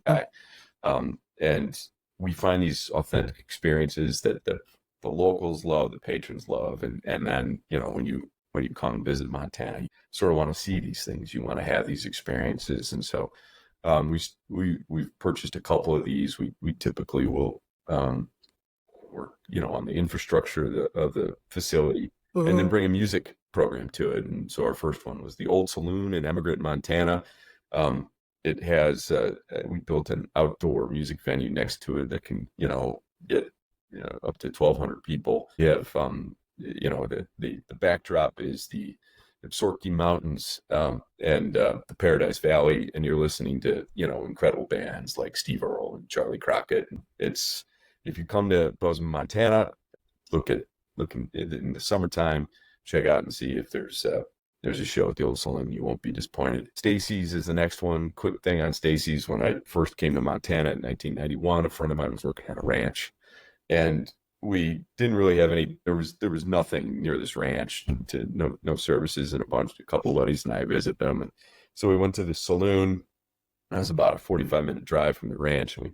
And we find these authentic experiences that the locals love, the patrons love, and then when you come visit Montana, you sort of want to see these things. You want to have these experiences, and so we've purchased a couple of these. We typically will work on the infrastructure of the facility, and then bring a music program to it. And so our first one was the Old Saloon in Emigrant, Montana. It has we built an outdoor music venue next to it that can get up to 1,200 people. You have, the backdrop is the Sorky Mountains, and the Paradise Valley, and you're listening to, incredible bands like Steve Earle and Charlie Crockett. If you come to Bozeman, Montana, look in the summertime, check out and see if there's a show at the Old Saloon. You won't be disappointed. Stacy's is the next one. Quick thing on Stacy's: when I first came to Montana in 1991, a friend of mine was working on a ranch, and we didn't really have any. There was nothing near this ranch, to no services, and a couple of buddies and I visit them, and so we went to the saloon. That was about a 45-minute drive from the ranch, and we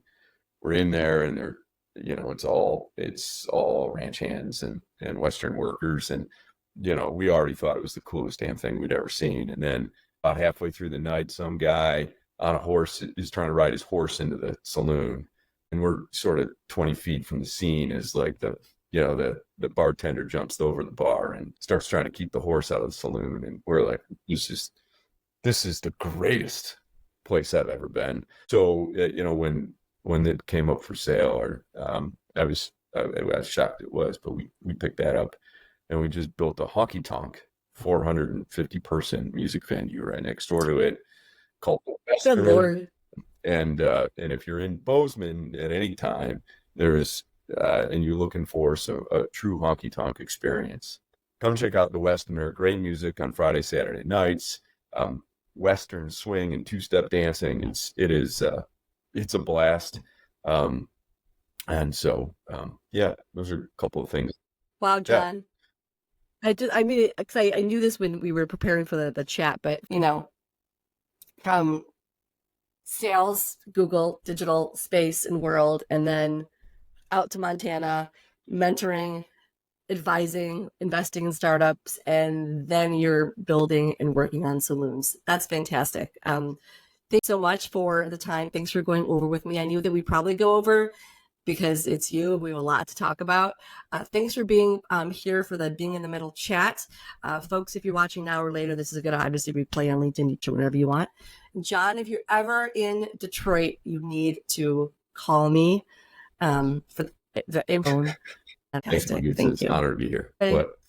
were in there, and they're, it's all ranch hands and Western workers, and we already thought it was the coolest damn thing we'd ever seen. And then about halfway through the night, some guy on a horse is trying to ride his horse into the saloon, and we're sort of 20 feet from the scene as like the bartender jumps over the bar and starts trying to keep the horse out of the saloon. And we're like, this is the greatest place I've ever been. So, when it came up for sale, or I was shocked it was, but we picked that up, and we just built a honky tonk 450 person music venue right next door to it called Good Lord. And if you're in Bozeman at any time, there's and you're looking for a true honky tonk experience, come check out the Westerner. Great music on Friday, Saturday nights, Western swing and two-step dancing. It's a blast. And so, those are a couple of things. Wow, John. Yeah. I knew this when we were preparing for the chat, but from sales, Google, digital space and world, and then out to Montana, mentoring, advising, investing in startups, and then you're building and working on saloons. That's fantastic. Thanks so much for the time. Thanks for going over with me. I knew that we'd probably go over because it's you. We have a lot to talk about. Thanks for being here for the Being in the Middle chat. Folks, if you're watching now or later, this is going to obviously replay on LinkedIn, whenever you want. John, if you're ever in Detroit, you need to call me for the info. Thanks, Margie. It's an honor to be here. What?